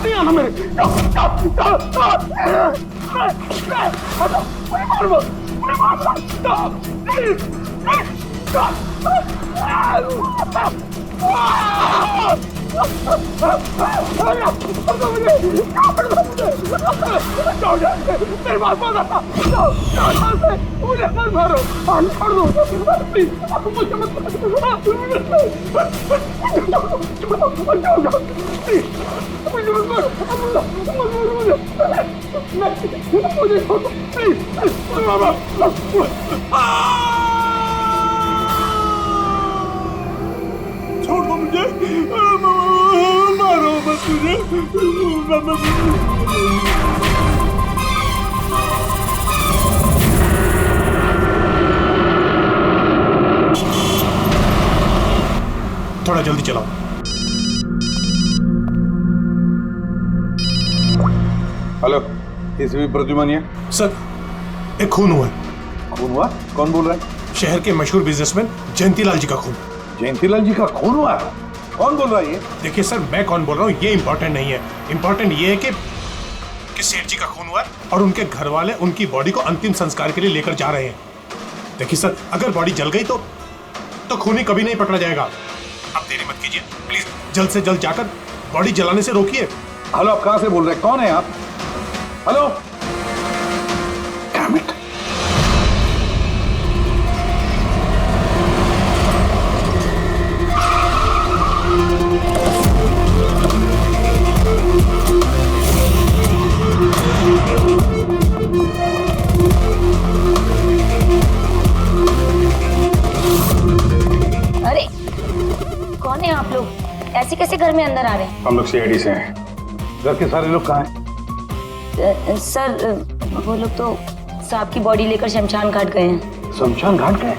नहीं आना मेरे। मुझे मत मारो, छोड़ दो प्लीज, मुझे मत छोड़ दो मुझे, मारो मत मुझे। थोड़ा जल्दी चलाओ। Hello, ACP Pradyuman. सर, एक खून हुआ है। खून हुआ? कौन बोल रहा है? शहर के मशहूर बिजनेसमैन जयंतीलाल जी का खून। जयंतीलाल जी का खून हुआ है? कौन बोल रहा है ये? देखिए सर, मैं कौन बोल रहा हूँ ये इम्पोर्टेंट नहीं है। इम्पोर्टेंट ये है कि सेठ जी का खून हुआ है और उनके घर वाले उनकी बॉडी को अंतिम संस्कार के लिए लेकर जा रहे हैं। देखिए सर, अगर बॉडी जल गई तो खूनी कभी नहीं पकड़ा जाएगा। आप देरी मत कीजिए प्लीज, जल्द से जल्द जाकर बॉडी जलाने से रोकिए। हेलो, आप कहां से बोल रहे हैं? कौन है आप? हेलो। Damn it. अरे कौन है आप लोग? ऐसे कैसे घर में अंदर आ रहे हैं? हम लोग सीआईडी से हैं। घर के सारे लोग कहाँ हैं? सर वो लोग तो साहब की बॉडी लेकर शमशान घाट गए हैं। शमशान घाट गए?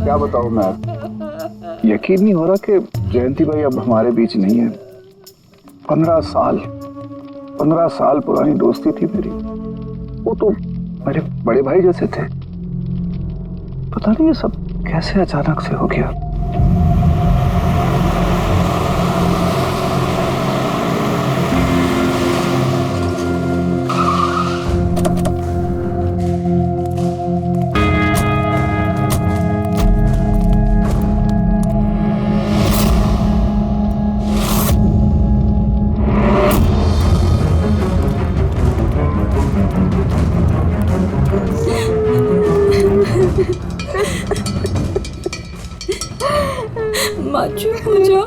क्या बताऊं मैं, यकीन नहीं हो रहा कि जयंती भाई अब हमारे बीच नहीं है। 15 साल पुरानी दोस्ती थी मेरी। वो तो मेरे बड़े भाई जैसे थे। पता नहीं ये सब कैसे अचानक से हो गया।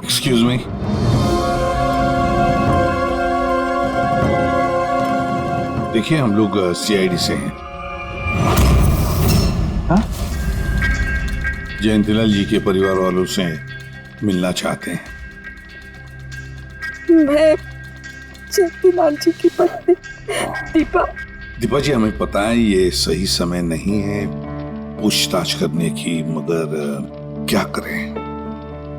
Excuse me. देखिए, हम लोग सीआईडी से हैं। हाँ? जयंतीलाल जी के परिवार वालों से मिलना चाहते हैं। मैं जयंतीलाल जी की पत्नी दीपा जी, हमें पता है ये सही समय नहीं है पूछताछ करने की, मगर क्या करें?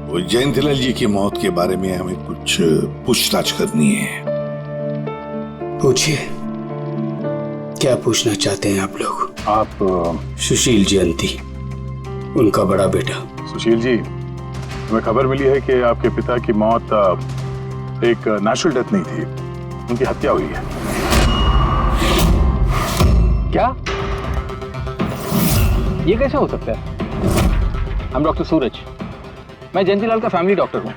वो जयंतीलाल जी की मौत के बारे में हमें कुछ पूछताछ करनी है। पूछिए, क्या पूछना चाहते हैं आप लोग? आप सुशील जयंती, उनका बड़ा बेटा। सुशील जी, हमें खबर मिली है कि आपके पिता की मौत एक नेचुरल डेथ नहीं थी, उनकी हत्या हुई है। क्या? ये कैसे हो सकता है? हम डॉक्टर सूरज, मैं जयंतीलाल का फैमिली डॉक्टर हूँ।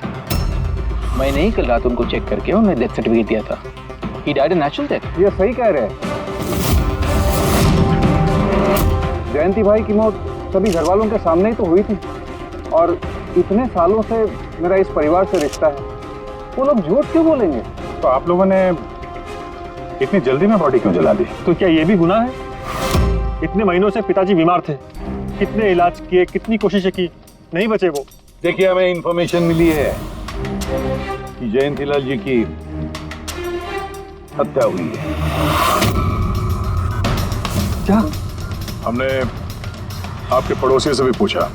मैंने ही कल रात उनको चेक करके उन्हें डेथ सर्टिफिकेट दिया था। He died a natural death। ये सही कह रहे हैं। जयंती भाई की मौत सभी घर वालों के सामने ही तो हुई थी, और इतने सालों से मेरा इस परिवार से रिश्ता है, वो लोग झूठ क्यों बोलेंगे? तो आप लोगों ने इतनी जल्दी में बॉडी क्यों जला दी? तो क्या ये भी गुनाह है? इतने महीनों से पिताजी बीमार थे, कितने इलाज किए, कितनी कोशिशें की, नहीं बचे वो। देखिए, हमें इंफॉर्मेशन मिली है कि जयंतीलाल जी की हत्या हुई है। क्या? हमने आपके पड़ोसियों से भी पूछा,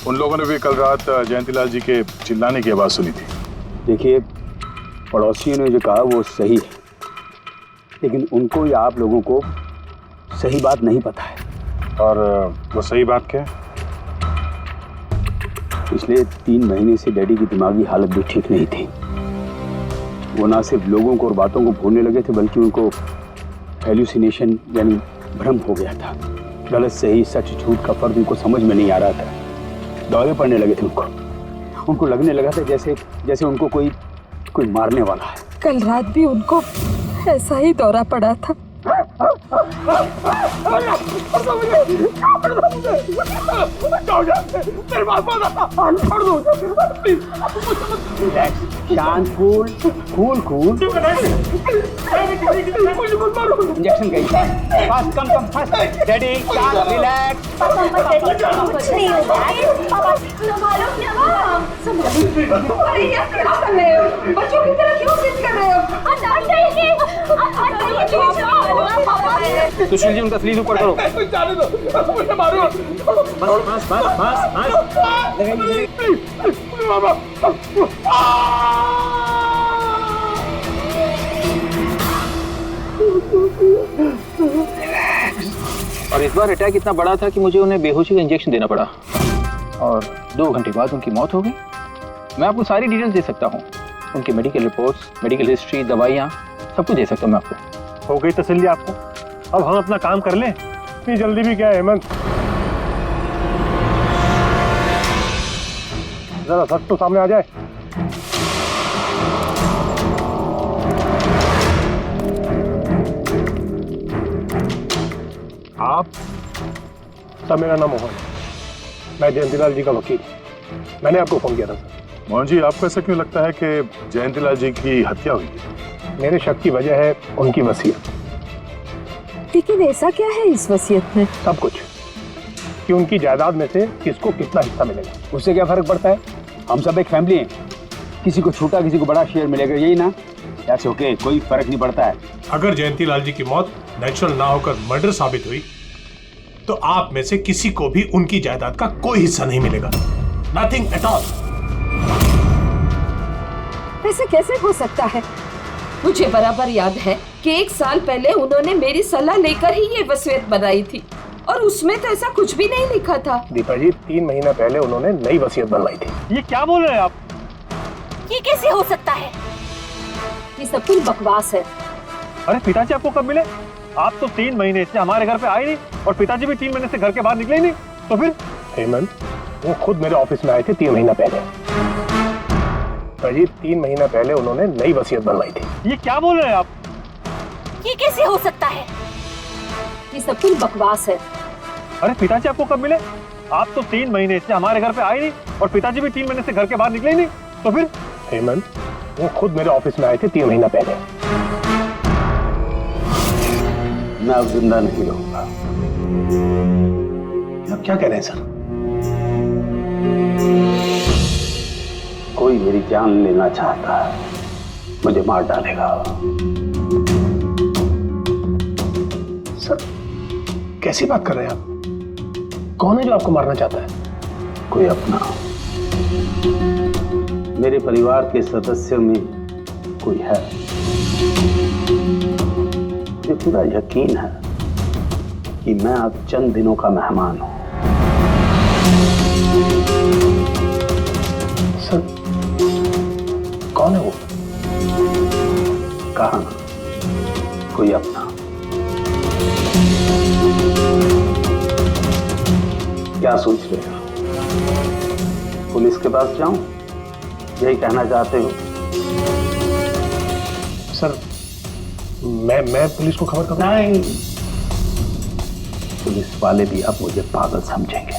उन लोगों ने भी कल रात जयंतीलाल जी के चिल्लाने की आवाज सुनी थी। देखिए, पड़ोसियों ने जो कहा वो सही है, लेकिन उनको या आप लोगों को सही बात नहीं पता है। और वो सही बात क्या है? पिछले 3 महीने से डैडी की दिमागी हालत भी ठीक नहीं थी। वो ना सिर्फ लोगों को और बातों को भूलने लगे थे, बल्कि उनको हेल्यूसिनेशन यानी भ्रम हो गया था। गलत सही, सच झूठ का फर्क उनको समझ में नहीं आ रहा था। दौरे पड़ने लगे थे उनको लगने लगा था जैसे उनको कोई मारने वाला है। कल रात भी उनको ऐसा ही दौरा पड़ा था। शांत, कूल। इंजेक्शन गई। Fast, come fast. डैडी, शांत, रिलैक्स। कुछ नहीं होगा। संभालो क्या? बच्चों की तरह क्यों जिद कर रहे हो? सुशील जी, उनका स्लीव ऊपर करो। जाने दो, मुझे मारो। बस। और इस बार अटैक इतना बड़ा था कि मुझे उन्हें बेहोशी का इंजेक्शन देना पड़ा और 2 घंटे बाद उनकी मौत हो गई। मैं आपको सारी डिटेल्स दे सकता हूँ, उनकी मेडिकल रिपोर्ट्स, मेडिकल हिस्ट्री, दवाइयाँ, सब कुछ दे सकता हूँ मैं आपको। हो गई तसल्ली आपको? अब हम अपना काम कर लें। इतनी जल्दी भी क्या है हेमंत? जरा सच तो सामने आ जाए। आप सर, मेरा नाम मोहन, मैं जयंतीलाल जी का वकील। मैंने आपको फोन किया था सर। मोहन जी, आपको ऐसा क्यों लगता है कि जयंतीलाल जी की हत्या हुई है? मेरे शक की वजह है उनकी वसीयत। लेकिन ऐसा क्या है इस वसीयत में? सब कुछ, कि उनकी जायदाद में से किसको कितना हिस्सा मिलेगा। उससे क्या फर्क पड़ता है? हम सब एक फैमिली हैं, किसी को छोटा किसी को बड़ा शेयर मिलेगा, यही ना? दैट्स ओके, कोई फर्क नहीं पड़ता है। अगर जयंतीलाल जी की मौत नेचुरल ना होकर मर्डर साबित हुई तो आप में से किसी को भी उनकी जायदाद का कोई हिस्सा नहीं मिलेगा। Nothing at all. ऐसे कैसे हो सकता है? मुझे बराबर याद है कि 1 साल पहले उन्होंने मेरी सलाह लेकर ही ये वसीयत बनाई थी और उसमें तो ऐसा कुछ भी नहीं लिखा था। दीपा जी, 3 महीना पहले उन्होंने नई वसीयत बनवाई थी। ये क्या बोल रहे हैं आप? ये कैसे हो सकता है? ये सब कुछ बकवास है। अरे पिताजी आपको कब मिले? आप तो 3 महीने से हमारे घर पे आए नहीं और पिताजी भी 3 महीने से घर के बाहर निकले ही नहीं। तो फिर? हेमंत, वो खुद मेरे ऑफिस में आए थे 3 महीना पहले। पिताजी, 3 महीना पहले उन्होंने नई वसीयत बनवाई थी। ये क्या बोल रहे हैं आप? ये कैसे हो सकता है? ये सब कुछ बकवास है। अरे पिताजी आपको कब मिले? आप तो 3 महीने से हमारे घर पे आए नहीं और पिताजी भी 3 महीने से घर के बाहर निकले ही नहीं। तो फिर? हेमंत, वो खुद मेरे ऑफिस में आए थे 3 महीना पहले। मैं अब जिंदा नहीं रहूंगा। आप क्या कह रहे हैं सर? कोई मेरी जान लेना चाहता है, मुझे मार डालेगा। सर, कैसी बात कर रहे हैं आप? कौन है जो आपको मारना चाहता है? कोई अपना, मेरे परिवार के सदस्यों में कोई है। मुझे पूरा यकीन है कि मैं अब चंद दिनों का मेहमान हूं। सर, कौन है वो? कहा ना, कोई अपना। क्या सोच रहे हो? पुलिस के पास जाऊं? यही कहना चाहते हो? सर, मैं पुलिस को खबर करूं? नहीं, पुलिस वाले भी अब मुझे पागल समझेंगे।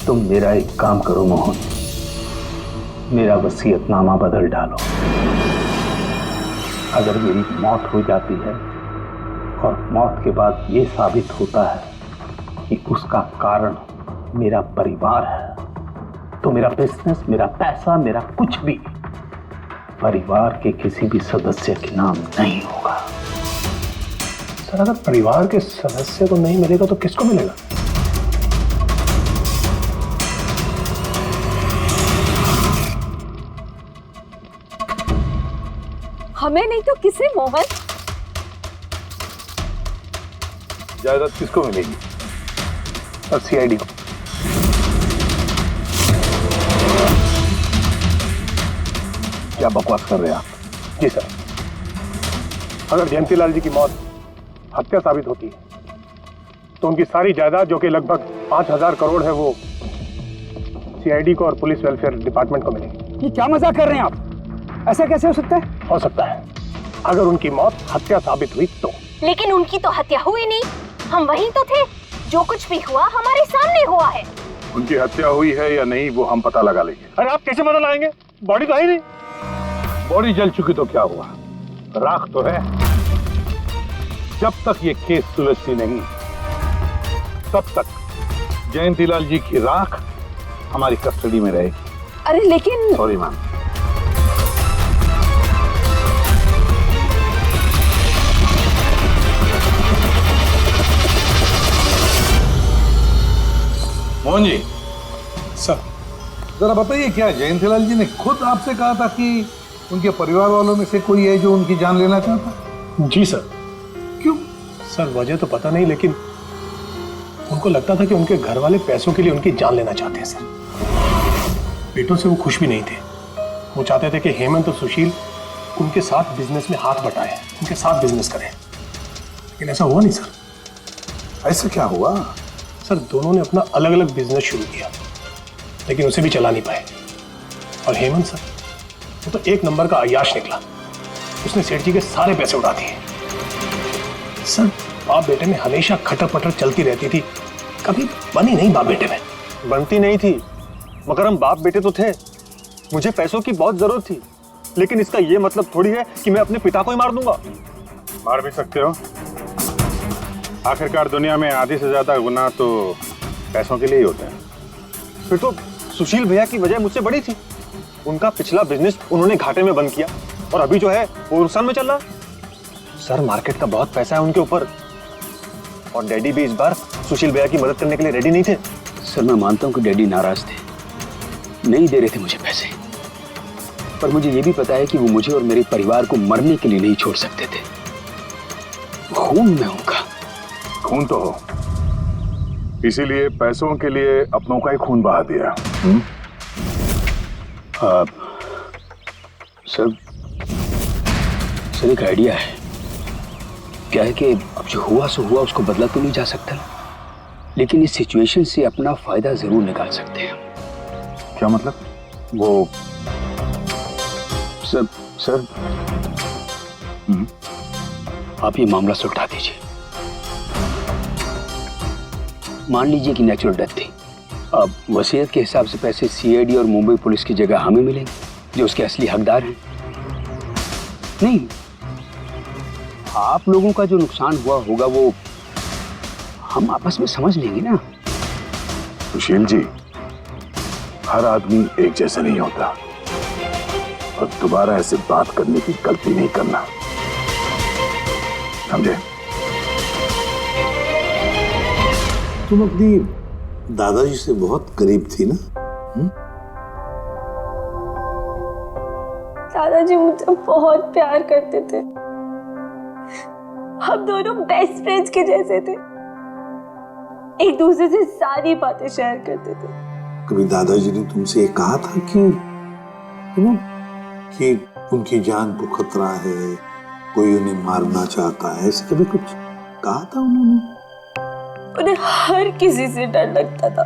तुम मेरा एक काम करो मोहन, मेरा वसीयतनामा बदल डालो। अगर मेरी मौत हो जाती है और मौत के बाद ये साबित होता है कि उसका कारण मेरा परिवार है, तो मेरा बिजनेस, मेरा पैसा, मेरा कुछ भी परिवार के किसी भी सदस्य के नाम नहीं होगा। सर अगर परिवार के सदस्य को नहीं मिलेगा तो किसको मिलेगा? हमें नहीं तो किसे मोहन? जायदाद किसको मिलेगी? और सीआईडी को। क्या बकवास कर रहे हैं आप? जी सर, अगर जयंतीलाल जी की मौत हत्या साबित होती है तो उनकी सारी जायदाद जो कि लगभग 5,000 करोड़ है वो सीआईडी को और पुलिस वेलफेयर डिपार्टमेंट को मिलेगी। ये क्या मजाक कर रहे हैं आप? ऐसा कैसे हो सकता है? हो सकता है अगर उनकी मौत हत्या साबित हुई तो। लेकिन उनकी तो हत्या हुई नहीं, हम वहीं तो थे। जो कुछ भी हुआ हमारे सामने हुआ है। उनकी हत्या हुई है या नहीं वो हम पता लगा लेंगे। अरे आप कैसे पता लगाएंगे? बॉडी तो है ही नहीं। बॉडी जल चुकी तो क्या हुआ, राख तो है। जब तक ये केस सुलझती नहीं तब तक जयंतीलाल जी की राख हमारी कस्टडी में रहेगी। अरे लेकिन sorry ma'am. Mohan ji, sir जरा बताइए, क्या जयंतीलाल जी ने खुद आपसे कहा था कि उनके परिवार वालों में से कोई है जो उनकी जान लेना चाहता? जी सर। क्यों? सर वजह तो पता नहीं, लेकिन उनको लगता था कि उनके घर वाले पैसों के लिए उनकी जान लेना चाहते हैं सर। बेटों से वो खुश भी नहीं थे। वो चाहते थे कि हेमंत और सुशील उनके साथ बिजनेस में हाथ बटाएं, उनके साथ बिजनेस करें, लेकिन ऐसा हुआ नहीं सर। ऐसा क्या हुआ? सर दोनों ने अपना अलग अलग बिजनेस शुरू किया लेकिन उसे भी चला नहीं पाए। और हेमंत सर वो तो एक नंबर का अय्याश निकला। उसने सेठ जी के सारे पैसे उड़ा दिए। सर बाप बेटे में हमेशा खटर पटर चलती रहती थी, कभी बनी नहीं बाप बेटे में। बनती नहीं थी, मगर हम बाप बेटे तो थे। मुझे पैसों की बहुत जरूरत थी, लेकिन इसका ये मतलब थोड़ी है कि मैं अपने पिता को ही मार दूंगा। मार भी सकते हो। आखिरकार दुनिया में आधी से ज्यादा गुनाह तो पैसों के लिए ही होते हैं। फिर तो सुशील भैया की वजह मुझसे बड़ी थी। उनका पिछला बिजनेस उन्होंने घाटे में बंद किया और अभी जो है वो नुकसान में चल रहा है। सर मार्केट का बहुत पैसा है उनके ऊपर, और डैडी भी इस बार सुशील भैया की मदद करने के लिए रेडी नहीं थे। सर मैं मानता हूं कि डैडी नाराज थे, नहीं दे रहे थे मुझे पैसे, पर मुझे ये भी पता है कि वो मुझे और मेरे परिवार को मरने के लिए नहीं छोड़ सकते थे। खून में उनका खून तो हो, इसीलिए पैसों के लिए अपनों का ही खून बहा दिया। सर एक आइडिया है। क्या है कि अब जो हुआ सो हुआ, उसको बदला तो नहीं जा सकता, लेकिन इस सिचुएशन से अपना फायदा जरूर निकाल सकते हैं। क्या मतलब? वो सर आप ये मामला सुलझा दीजिए। मान लीजिए कि नेचुरल डेथ थी, अब वसीयत के हिसाब से पैसे सीआईडी और मुंबई पुलिस की जगह हमें मिलेंगे जो उसके असली हकदार हैं। नहीं, आप लोगों का जो नुकसान हुआ होगा वो हम आपस में समझ लेंगे ना। सुशील जी, हर आदमी एक जैसा नहीं होता, और दोबारा ऐसे बात करने की गलती नहीं करना, समझे? तुम अपनी दादाजी से बहुत करीब थी ना? दादाजी मुझे बहुत प्यार करते थे। हम दोनों बेस्ट फ्रेंड्स के जैसे थे, एक दूसरे से सारी बातें शेयर करते थे। कभी दादाजी ने तुमसे ये कहा था कि उनकी जान को खतरा है, कोई उन्हें मारना चाहता है, ऐसे कभी कुछ कहा था उन्होंने? उन्हें हर किसी से डर लगता था।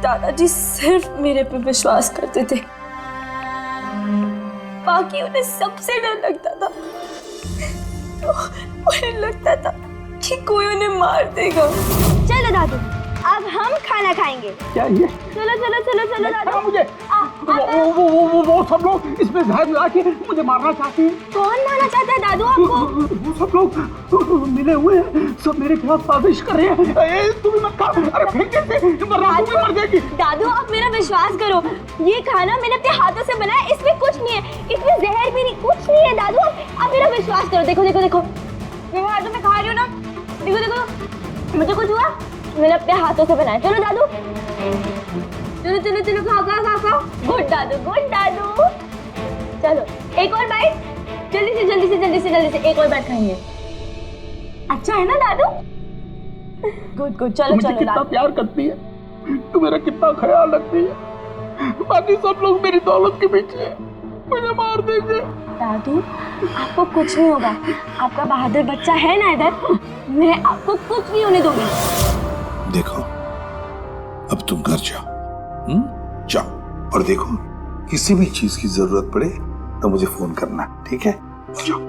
दादाजी सिर्फ मेरे पे विश्वास करते थे, बाकी उन्हें सबसे डर लगता था। तो उन्हें लगता था कि कोई उन्हें मार देगा। चलो दादू, अब हम खाना खाएंगे। क्या ये? चलो चलो चलो चलो दादू। मुझे वो सब लोग इसमें जहर मिला के मुझे मारना चाहते हैं। कौन मारना चाहता है दादू आपको? वो सब लोग मिले हुए हैं, सब मेरे खिलाफ साजिश कर रहे हैं। तुम मत खा, अरे फेंक दे, वरना तुम भी मर जाएगी। दादू आप मेरा विश्वास करो, ये खाना मैंने अपने हाथों से बनाया, इसमें कुछ नहीं है, इसमें जहर भी नहीं, कुछ नहीं है दादू। आप मेरा विश्वास करो। देखो देखो देखो, मेरे हाथों में खा रही हो ना, देखो देखो, मुझे कुछ हुआ, मैंने अपने हाथों से बनाया। चलो दादू, चलो चलो चलो, खाओ खाओ खाओ खाओ। गुड दादू, गुड दादू। चलो एक और बाइट, जल्दी से जल्दी से जल्दी से जल्दी से एक और बाइट खाएंगे। अच्छा है ना दादू? गुड गुड, चलो चलो। कितना प्यार करती है तू, मेरा कितना ख्याल रखती है, बाकी सब लोग मेरी दौलत के पीछे मुझे मार देंगे। दादू आपको कुछ नहीं होगा, आपका बहादुर बच्चा है ना इधर, मैं आपको कुछ नहीं होने दूंगी। देखो अब तुम घर जाओ, जाओ, और देखो किसी भी चीज की जरूरत पड़े तो मुझे फोन करना, ठीक है? जाओ।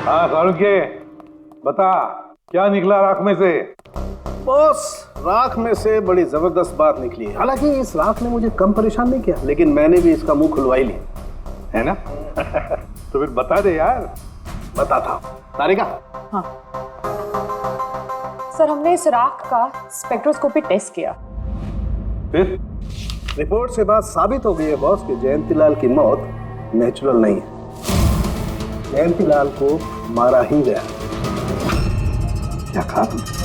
हाँ सारुके, बता क्या निकला राख में से? बॉस, राख में से बड़ी जबरदस्त बात निकली है। हालांकि इस राख ने मुझे कम परेशान नहीं किया, लेकिन मैंने भी इसका मुंह खुलवा ही लिया, है ना? तो फिर बता दे यार। बताता हूं। तारिका। हाँ सर, हमने इस राख का स्पेक्ट्रोस्कोपी टेस्ट किया, फिर रिपोर्ट से बात साबित हो गई है बॉस कि जयंतीलाल की मौत नेचुरल नहीं है, जयंतीलाल को मारा ही गया। क्या कहा तुमने?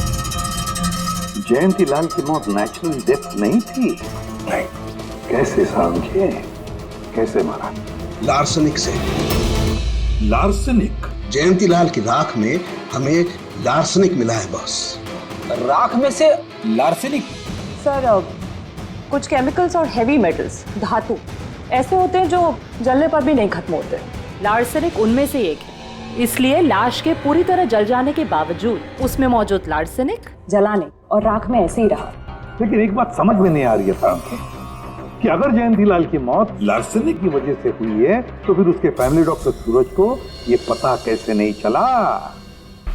जयंतीलाल की मौत नेचुरल डेथ नहीं थी? नहीं। कैसे समझे? कैसे मारा? लार्सनिक से। लार्सनिक? जयंतीलाल की राख में हमें लार्सनिक मिला है बॉस। राख में से लार्सनिक? सर कुछ केमिकल्स और हेवी मेटल्स, धातु ऐसे होते हैं जो जलने पर भी नहीं खत्म होते। लार्सेनिक उनमें से एक है, इसलिए लाश के पूरी तरह जल जाने के बावजूद उसमें मौजूद लार्सेनिक जलाने और राख में ऐसे ही रहा। लेकिन एक बात समझ में नहीं आ रही है कि अगर जयंतीलाल की मौत लार्सेनिक की वजह से हुई है तो फिर उसके फैमिली डॉक्टर सूरज को ये पता कैसे नहीं चला?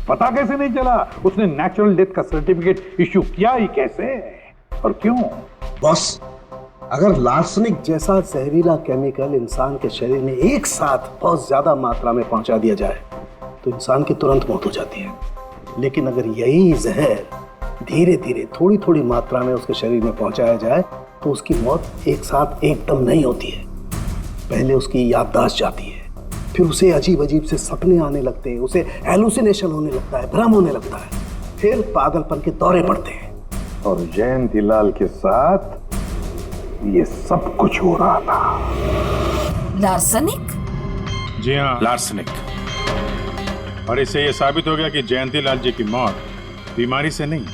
पता कैसे नहीं चला? उसने नेचुरल डेथ का सर्टिफिकेट इश्यू किया ही कैसे और क्यों? बॉस, अगर लार्सनिक जैसा जहरीला केमिकल इंसान के शरीर में एक साथ बहुत ज्यादा मात्रा में पहुंचा दिया जाए तो इंसान की तुरंत मौत हो जाती है। लेकिन अगर यही जहर धीरे धीरे थोड़ी थोड़ी मात्रा में उसके शरीर में पहुंचाया जाए तो उसकी मौत एक साथ एकदम नहीं होती है। पहले उसकी याददाश्त जाती है, फिर उसे अजीब अजीब से सपने आने लगते हैं, उसे हेलुसिनेशन होने लगता है, भ्रम होने लगता है, फिर पागलपन के दौरे पड़ते हैं। और जयंतीलाल के साथ ये सब कुछ हो रहा था। लार्सनिक? जी हाँ, लार्सनिक। और इससे यह साबित हो गया कि जयंतीलाल जी की मौत बीमारी से नहीं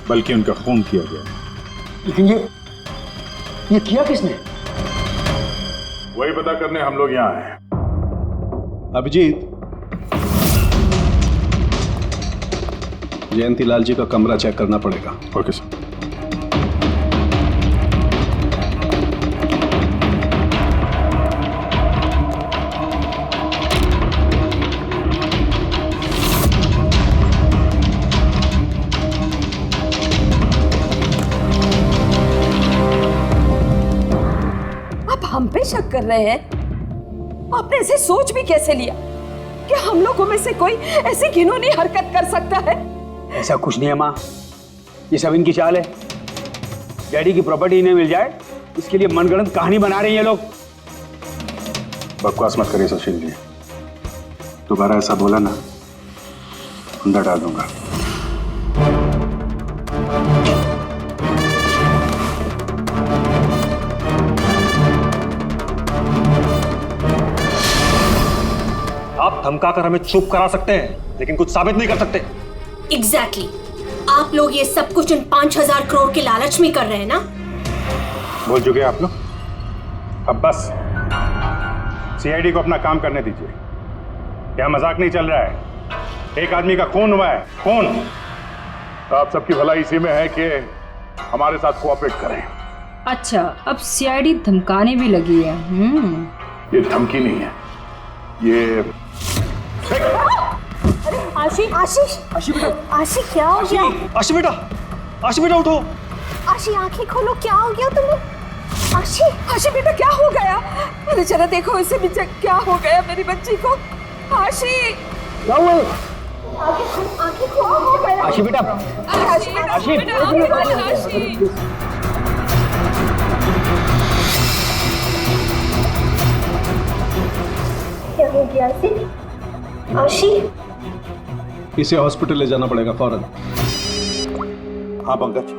बल्कि उनका खून किया गया। लेकिन ये किया किसने? वही पता करने हम लोग यहाँ आए। अभिजीत, जयंतीलाल जी का कमरा चेक करना पड़ेगा। Okay sir. हम पे शक कर रहे हैं? आपने ऐसे सोच भी कैसे लिया कि हम लोगों में से कोई ऐसी घिनौनी हरकत कर सकता है? ऐसा कुछ नहीं है माँ, ये सब इनकी चाल है। डैडी की प्रॉपर्टी इन्हें मिल जाए इसके लिए मनगढ़ंत कहानी बना रहे हैं ये लोग। बकवास मत करिए सुशील जी, दोबारा ऐसा बोला ना अंदर डाल दूंगा। आप धमका कर हमें चुप करा सकते हैं लेकिन कुछ साबित नहीं कर सकते। एग्जैक्टली आप लोग ये सब कुछ इन 5,000 करोड़ के लालच में कर रहे हैं ना? बोल चुके आप लोग, अब बस सीआईडी को अपना काम करने दीजिए। क्या मजाक नहीं चल रहा है? एक आदमी का खून हुआ है, खून। तो आप सबकी भलाई इसी में है कि हमारे साथ कोऑपरेट करें। अच्छा, अब सीआईडी धमकाने भी लगी है। ये धमकी नहीं है, ये आशी आशीष आशी बेटा, आशी क्या हो गया? आशी बेटा, आशी बेटा उठो। आशी आंखें खोलो, क्या हो गया तुम्हें? आशी आशी बेटा क्या हो गया? अरे जरा देखो इसे भी, क्या हो गया मेरी बच्ची को? आशी क्या हुआ? आंखें खोलो, हो गया? आशी बेटा, आशी बेटा, आशी। आशी क्या हो गया आशी? आशी इसे हॉस्पिटल ले जाना पड़ेगा फौरन। हाँ पंकज,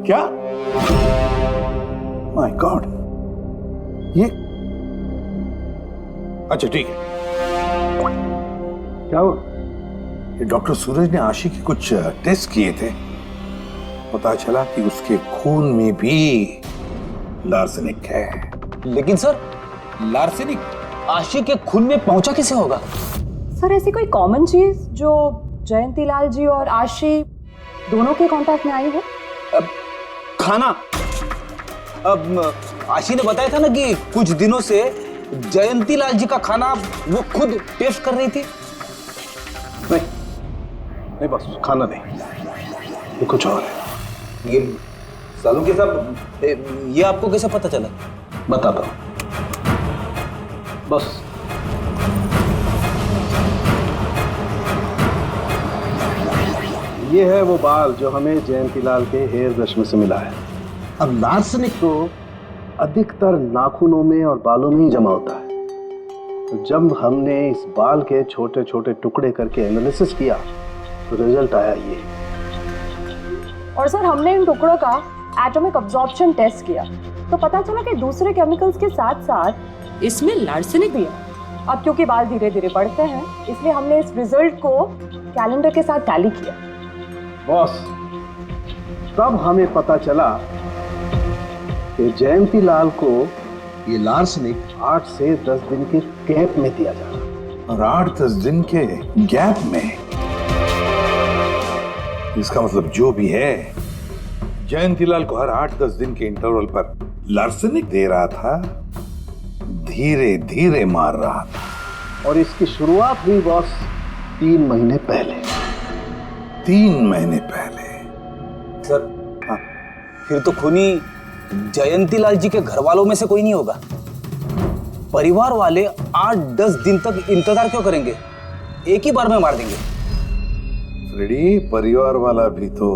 क्या? माय गॉड, ये अच्छा ठीक है। क्या हुआ? ये डॉक्टर सूरज ने आशी के कुछ टेस्ट किए थे, पता चला कि उसके खून में भी लार्सेनिक है। लेकिन सर, लार्सेनिक आशी के खून में पहुंचा कैसे होगा? सर ऐसी कोई कॉमन चीज जो जयंती लाल जी और आशी दोनों के कांटेक्ट में आई हो? खाना। अब आशी ने बताया था ना कि कुछ दिनों से जयंती लाल जी का खाना वो खुद टेस्ट कर रही थी। नहीं बस खाना नहीं, ये कुछ और है। ये सालू के साहब, ये आपको कैसे पता चला? बताता हूं, बस ये है वो बाल जो हमें जयंतीलाल के हेयर ब्रश में से मिला है। अब लार्सेनिक तो अधिकतर नाखूनों में और बालों में ही जमा होता है, तो जब हमने इस बाल के छोटे छोटे टुकड़े करके एनालिसिस किया तो रिजल्ट आया ये। और सर हमने इन टुकड़ों का एटॉमिक अब्जॉर्प्शन टेस्ट किया तो पता चला कि दूसरे केमिकल्स के साथ साथ इसमें लार्सेनिक भी है। अब क्योंकि बाल धीरे धीरे बढ़ते हैं इसलिए हमने इस रिजल्ट को कैलेंडर के साथ टैली किया। बॉस, तब हमें पता चला कि जयंतीलाल को ये लार्सेनिक 8 से 10 दिन के गैप में दिया जा रहा, और 8-10 दिन के गैप में, इसका मतलब जो भी है जयंतीलाल को हर 8-10 दिन के इंटरवल पर लार्सेनिक दे रहा था, धीरे धीरे मार रहा था। और इसकी शुरुआत हुई बॉस 3 महीने पहले। 3 महीने पहले। सर, हाँ, फिर तो खूनी जयंतीलाल जी के घर वालों में से कोई नहीं होगा। परिवार वाले 8-10 दिन तक इंतजार क्यों करेंगे? एक ही बार में मार देंगे। फ्रेडी, परिवार वाला भी तो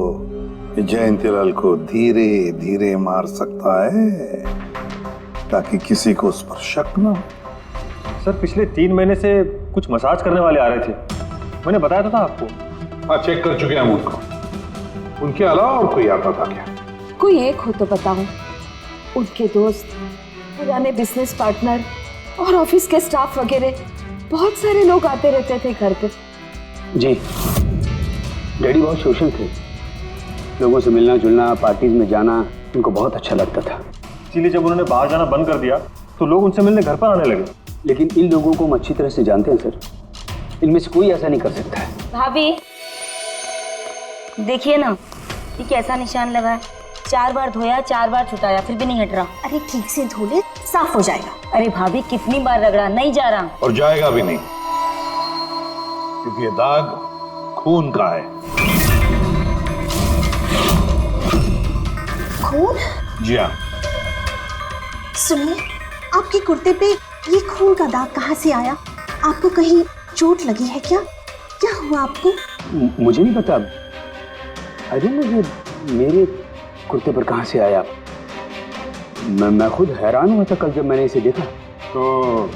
जयंतीलाल को धीरे धीरे मार सकता है ताकि किसी को उस पर शक ना हो। सर, पिछले 3 महीने से कुछ मसाज करने वाले आ रहे थे, मैंने बताया था आपको। हाँ, चेक कर चुके हैं उनको। उनके अलावा और कोई आता था क्या? कोई एक हो तो बताओ। उनके दोस्त, पुराने बिजनेस पार्टनर और ऑफिस के स्टाफ वगैरह बहुत सारे लोग आते रहते थे घर पे। जी, डैडी बहुत सोशल थे, लोगों से मिलना जुलना, पार्टीज में जाना उनको बहुत अच्छा लगता था। इसीलिए जब उन्होंने बाहर जाना बंद कर दिया तो लोग उनसे मिलने घर पर आने लगे। लेकिन इन लोगों को हम अच्छी तरह से जानते हैं सर, इनमें से कोई ऐसा नहीं कर सकता है। भाभी देखिए ना, ये कैसा निशान लगा है। 4 बार धोया, 4 बार छुटाया, फिर भी नहीं हट रहा। अरे ठीक से धो ले, साफ हो जाएगा। अरे भाभी कितनी बार रगड़ा, नहीं जा रहा। और जाएगा भी नहीं, क्योंकि ये दाग खून का है। खून? जी हाँ। सुनिए, आपके कुर्ते पे ये खून का दाग कहाँ से आया? आपको कहीं चोट लगी है क्या? क्या हुआ आपको? मुझे नहीं पता। अरे मुझे मेरे कुर्ते पर कहाँ से आया? मैं खुद हैरान हुआ था कल जब मैंने इसे देखा। तो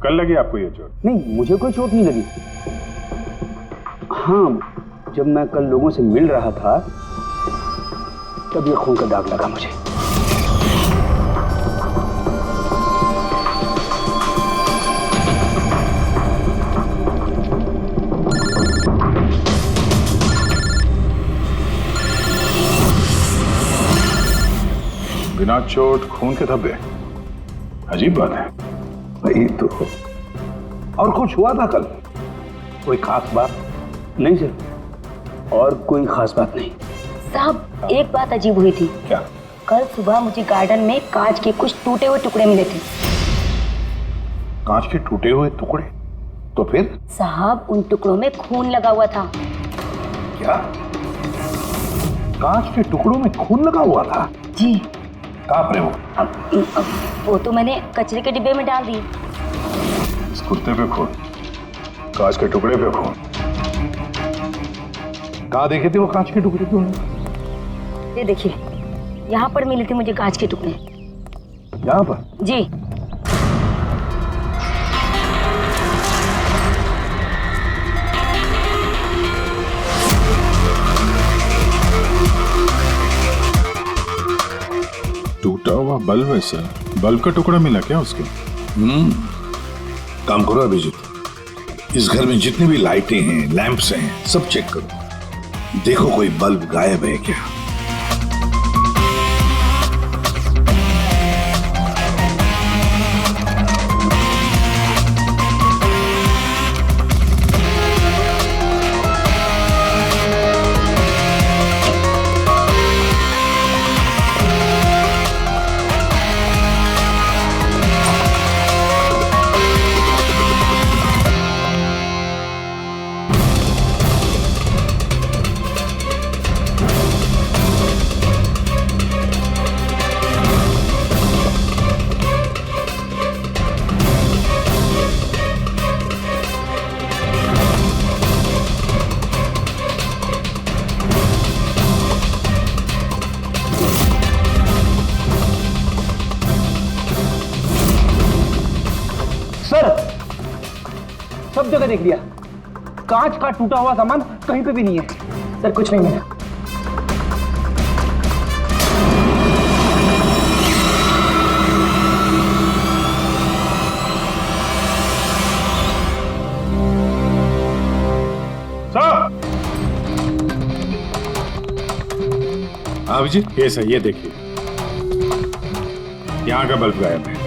कल लगी आपको ये चोट? नहीं, मुझे कोई चोट नहीं लगी। हाँ, जब मैं कल लोगों से मिल रहा था तब ये खून का दाग लगा मुझे। बिना चोट खून के धब्बे, अजीब बात है। वही तो। और कुछ हुआ था कल? कोई खास बात? नहीं सर, और कोई खास बात नहीं। साहब, एक बात अजीब हुई थी। क्या? कल सुबह मुझे गार्डन में कांच के कुछ टूटे हुए टुकड़े मिले थे। कांच के टूटे हुए टुकड़े? तो फिर? साहब उन टुकड़ों में खून लगा हुआ था। क्या? कांच के टुकड़ों में खून लगा हुआ था? जी। कहाँ पर है वो? अब वो तो मैंने कचरे के डिब्बे में डाल दी। इस कुत्ते पे खून, कांच के टुकड़े पे खून। कहाँ देखे थे वो कांच के टुकड़े तुमने? ये देखिए, यहाँ पर मिले थे मुझे कांच के टुकड़े। यहाँ पर? जी। टूटा हुआ बल्ब है सर। बल्ब का टुकड़ा मिला क्या उसके? काम करो अभिजीत, इस घर में जितनी भी लाइटें हैं, लैंप्स हैं, सब चेक करो। देखो कोई बल्ब गायब है क्या। सब जगह देख लिया, कांच का टूटा हुआ सामान कहीं पे भी नहीं है। सर कुछ नहीं मिला। अभिजीत ये सही, ये देखिए यहाँ का बल्ब गायब है।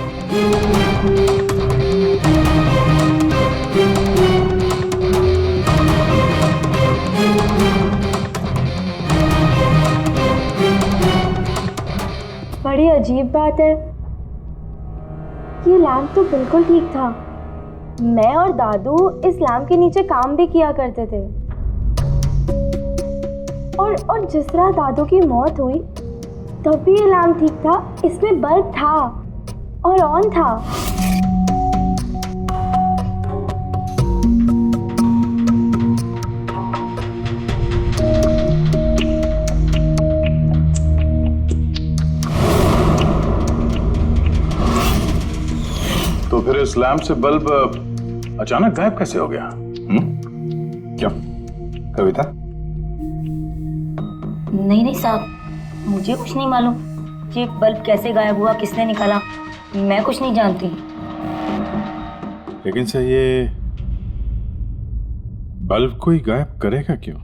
बड़ी अजीब बात है, ये लैंप तो बिल्कुल ठीक था। मैं और दादू इस लैंप के नीचे काम भी किया करते थे। और जिस तरह दादू की मौत हुई तब भी ये लैंप ठीक था, इसमें बल्ब था और ऑन था। तो फिर इस लैंप से बल्ब अचानक गायब कैसे हो गया? क्या कविता? नहीं साहब, मुझे कुछ नहीं मालूम। ये बल्ब कैसे गायब हुआ, किसने निकाला, मैं कुछ नहीं जानती। लेकिन सर ये बल्ब कोई गायब करेगा क्यों?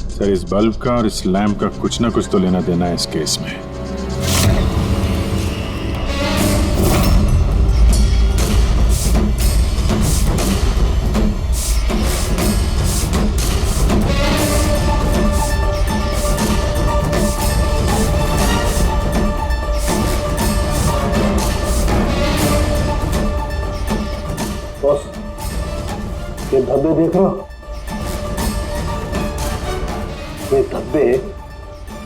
सर इस बल्ब का और इस लैंप का कुछ ना कुछ तो लेना देना है इस केस में। ये धब्बे देख रहे हो? ये धब्बे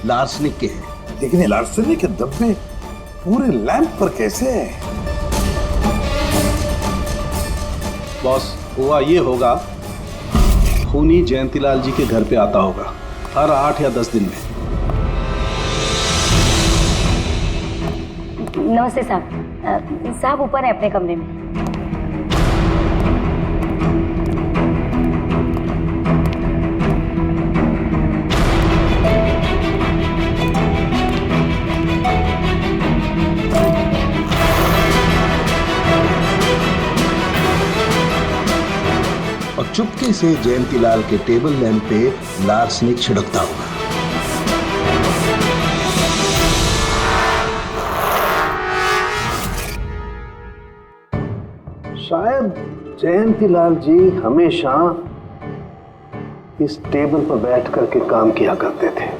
लार्सनिक के हैं। लेकिन ये लार्सनिक के धब्बे पूरे लैंप पर कैसे हैं? बॉस, हुआ ये होगा, खूनी जयंतीलाल जी के घर पे आता होगा हर 8 या 10 दिन में। नमस्ते साहब। साहब ऊपर है अपने कमरे में। और चुपके से जयंतीलाल के टेबल लैंप पे लार्सनिक छिड़कता होगा। शायद जयंतीलाल जी हमेशा इस टेबल पर बैठ करके काम किया करते थे।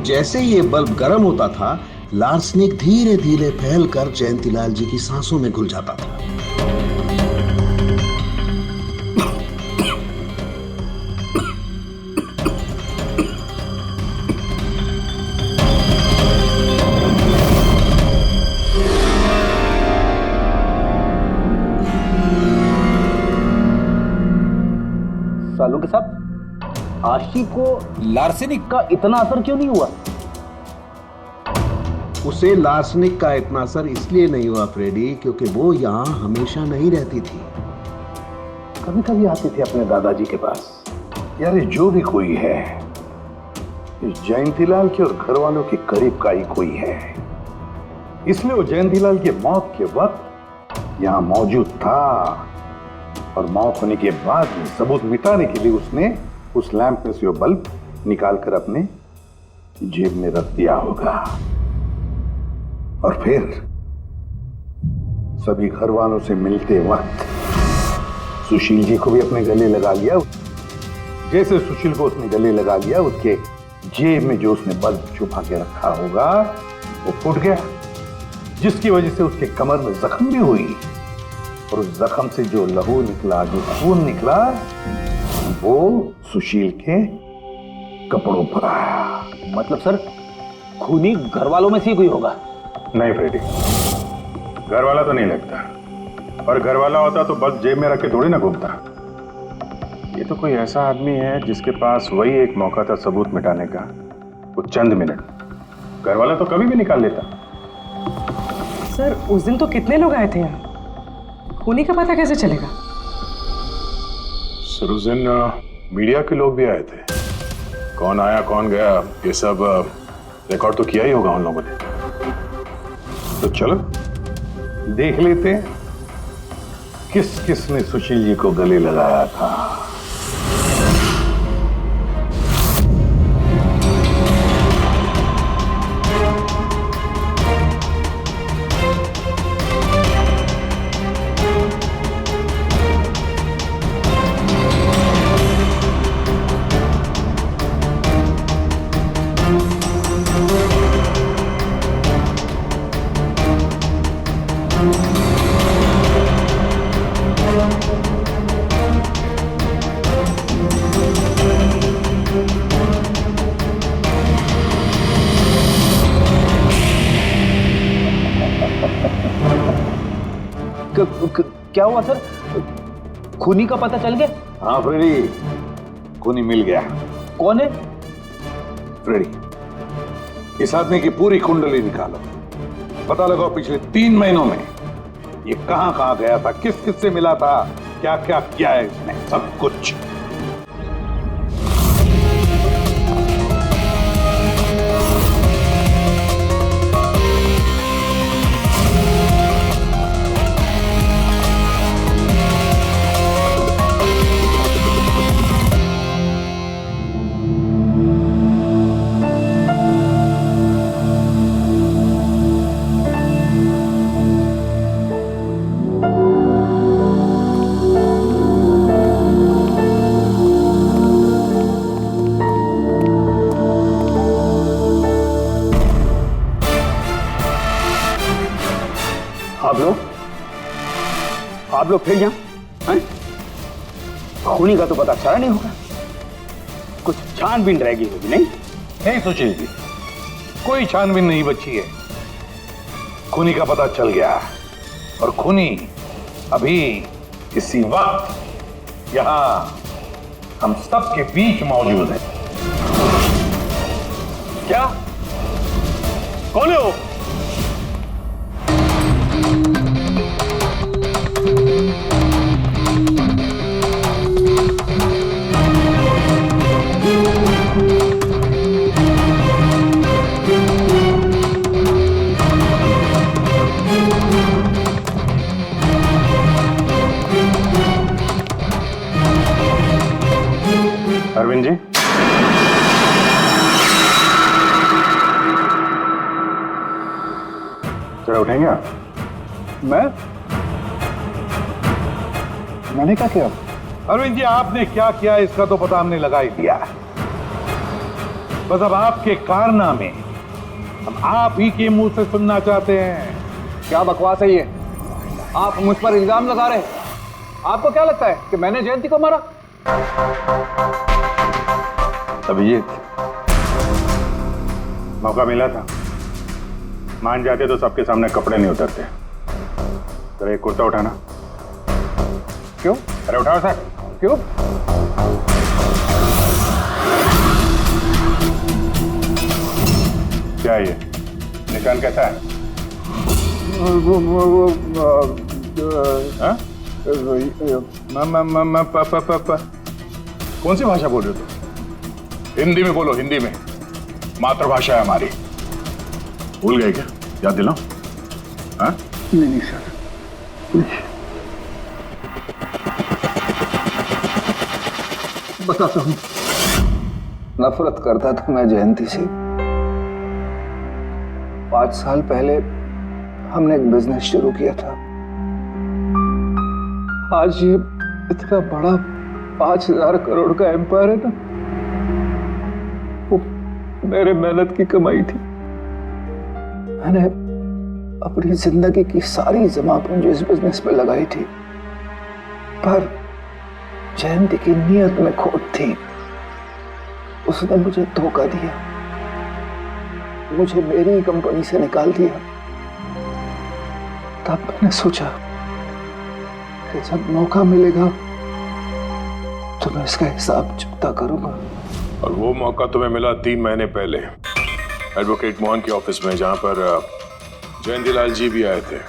जैसे ही ये बल्ब गर्म होता था, लार्सनिक धीरे धीरे फैलकर जयंतीलाल जी की सांसों में घुल जाता था। सालों के साथ आशी को लार्सेनिक का इतना असर क्यों नहीं हुआ? उसे लार्सनिक का इतना असर इसलिए नहीं हुआ फ्रेडी, क्योंकि वो यहाँ हमेशा नहीं रहती थी, कभी कभी आती थी अपने दादाजी के पास। यार ये जो भी कोई है, इस जयंतीलाल के और घर वालों के करीब का ही कोई है, इसलिए वो जयंतीलाल की मौत के वक्त यहाँ मौजूद था, और मौत होने के बाद सबूत मिटाने के लिए उसने उस लैंप में से वो बल्ब निकालकर अपने जेब में रख दिया होगा, और फिर सभी घर वालों से मिलते वक्त सुशील जी को भी अपने गले लगा लिया। जैसे सुशील को उसने गले लगा लिया, उसके जेब में जो उसने बल्ब छुपा के रखा होगा वो फूट गया, जिसकी वजह से उसके कमर में जख्म भी हुई, और उस जख्म से जो लहू निकला, जो खून निकला, वो सुशील के कपड़ों पर आया। मतलब सर, खूनी घर वालों में से कोई होगा? नहीं फ्रेडी, घर वाला तो नहीं लगता, और घर वाला होता तो बस जेब में रख के थोड़ी ना घूमता। ये तो कोई ऐसा आदमी है जिसके पास वही एक मौका था सबूत मिटाने का, वो चंद मिनट। घर वाला तो कभी भी निकाल लेता। सर उस दिन तो कितने लोग आए थे यहाँ, खूनी का पता कैसे चलेगा? सर उस दिन मीडिया के लोग भी आए थे, कौन आया कौन गया ये सब रिकॉर्ड तो किया ही होगा उन लोगों ने। तो चलो देख लेते हैं किस किस ने सुशील जी को गले लगाया था। क्या हुआ सर? खूनी का पता चल गया? हाँ फ्रेडी, खूनी मिल गया। कौन है? फ्रेडी, इस आदमी की पूरी कुंडली निकालो, पता लगाओ पिछले 3 महीनों में ये कहां कहां गया था, किस किस से मिला था, क्या क्या किया है इसने, सब कुछ। आप लोग फिर यहाँ हैं? खूनी का तो पता चला नहीं होगा, कुछ छानबीन रहेगी होगी। नहीं सुशील जी, कोई छानबीन नहीं बची है, खूनी का पता चल गया, और खूनी अभी इसी वक्त यहाँ हम सब के बीच मौजूद है। क्या? कौन है वो? अरविंद जी, जरा उठेंगे आप? मैंने क्या किया? अरविंद जी, आपने क्या किया इसका तो पता हमने लगा ही दिया। बस अब आपके कारनामे हम आप ही के मुंह से सुनना चाहते हैं। क्या बकवास है ये? आप मुझ पर इल्जाम लगा रहे हैं। आपको क्या लगता है कि मैंने जयंती को मारा? अभिजीत, मौका मिला था, मान जाते तो सबके सामने कपड़े नहीं उतरते। तेरा एक कुर्ता उठाना। क्यों? अरे उठाओ सर। क्यों? क्या है ये? निशान कैसा है? हाँ? कौन सी भाषा बोल रहे हो तुम? हिंदी में बोलो, हिंदी में। मातृभाषा है हमारी। भूल गए क्या? याद दिलाओ। हाँ? नहीं सर, बताता हूँ। नफरत करता था मैं जयंती से। 5 साल पहले हमने एक बिजनेस शुरू किया था। आज ये इतना बड़ा 5000 करोड़ का एम्पायर है ना, वो मेरे मेहनत की कमाई थी। मैंने अपनी जिंदगी की सारी जमा पूंजी इस बिजनेस पे लगाई थी, पर जयंती की नीयत में खोट थी। उसने मुझे धोखा दिया, मुझे मेरी कंपनी से निकाल दिया। तब मैंने सोचा कि जब मौका मिलेगा तो मैं इसका हिसाब चुकता करूंगा। और वो मौका तुम्हें मिला 3 महीने पहले एडवोकेट मोहन के ऑफिस में, जहां पर जयंतीलाल जी भी आए थे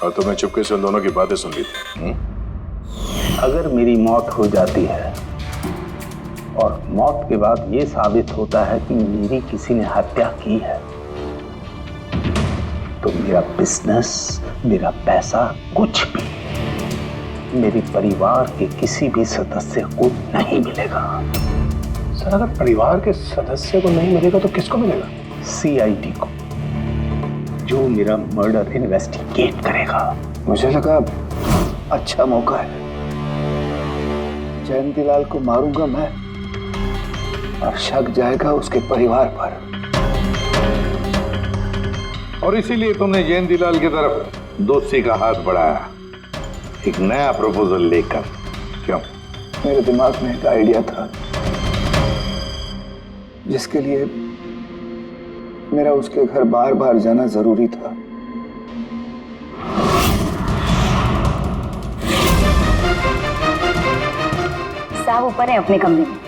और तुमने चुपके से उन दोनों की बातें सुन ली थी। अगर मेरी मौत हो जाती है और मौत के बाद ये साबित होता है कि मेरी किसी ने हत्या की है, तो मेरा बिजनेस, मेरा पैसा, कुछ भी मेरे परिवार के किसी भी सदस्य को नहीं मिलेगा। सर, अगर परिवार के सदस्य को नहीं मिलेगा तो किसको मिलेगा? CID को, जो मेरा मर्डर इन्वेस्टिगेट करेगा। मुझे लगा अच्छा मौका है। जयंतीलाल को मारूंगा मैं और शक जाएगा उसके परिवार पर। और इसीलिए तुमने जयंतीलाल की तरफ दोस्ती का हाथ बढ़ाया, एक नया प्रपोजल लेकर। क्यों? मेरे दिमाग में एक आइडिया था जिसके लिए मेरा उसके घर बार बार जाना जरूरी था। साहब ऊपर है अपने कमरे में।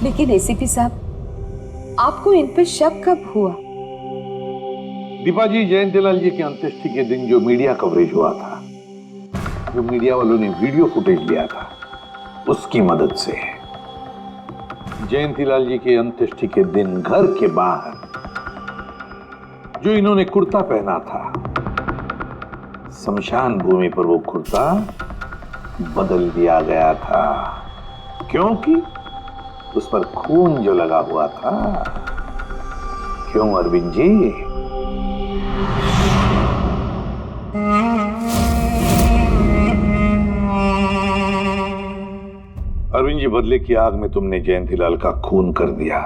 लेकिन ACP साहब, आपको इन पे शक कब हुआ? दीपा जी, जयंतीलाल जी की अंत्येष्टि के दिन जो मीडिया कवरेज हुआ था, जो मीडिया वालों ने वीडियो फुटेज लिया था, उसकी मदद से जयंतीलाल जी के अंत्येष्टि के दिन घर के बाहर जो इन्होंने कुर्ता पहना था, शमशान भूमि पर वो कुर्ता बदल दिया गया था, क्योंकि उस पर खून जो लगा हुआ था। क्यों अरविंद जी? अरविंद जी, बदले की आग में तुमने जयंतीलाल का खून कर दिया।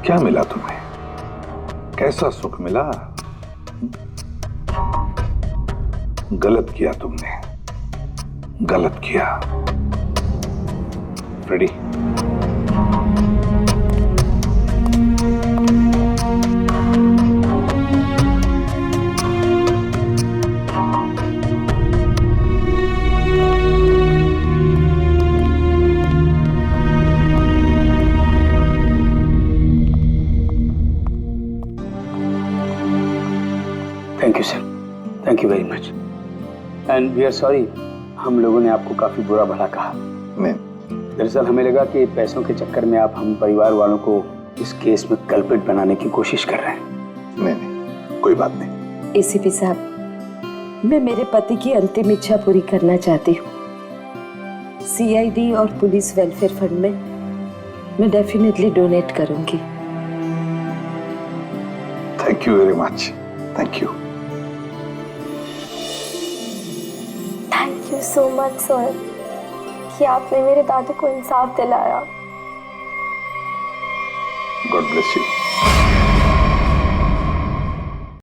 क्या मिला तुम्हें? कैसा सुख मिला? गलत किया तुमने, गलत किया। Freddy, thank you sir, thank you very much, and we are sorry, हम लोगों ने आपको काफी बुरा भला कहा। दरअसल हमें लगा कि पैसों के चक्कर में आप हम परिवार वालों को इस केस में कल्प्रिट बनाने की कोशिश कर रहे हैं। नहीं, कोई बात नहीं। ACP साहब, मैं मेरे पति की अंतिम इच्छा पूरी करना चाहती हूँ। सीआईडी और पुलिस वेलफेयर फंड में मैं डेफिनेटली डोनेट करूंगी। Thank you very much, thank you. Thank you so much sir कि आपने मेरे दादू को इंसाफ दिलाया। God bless you.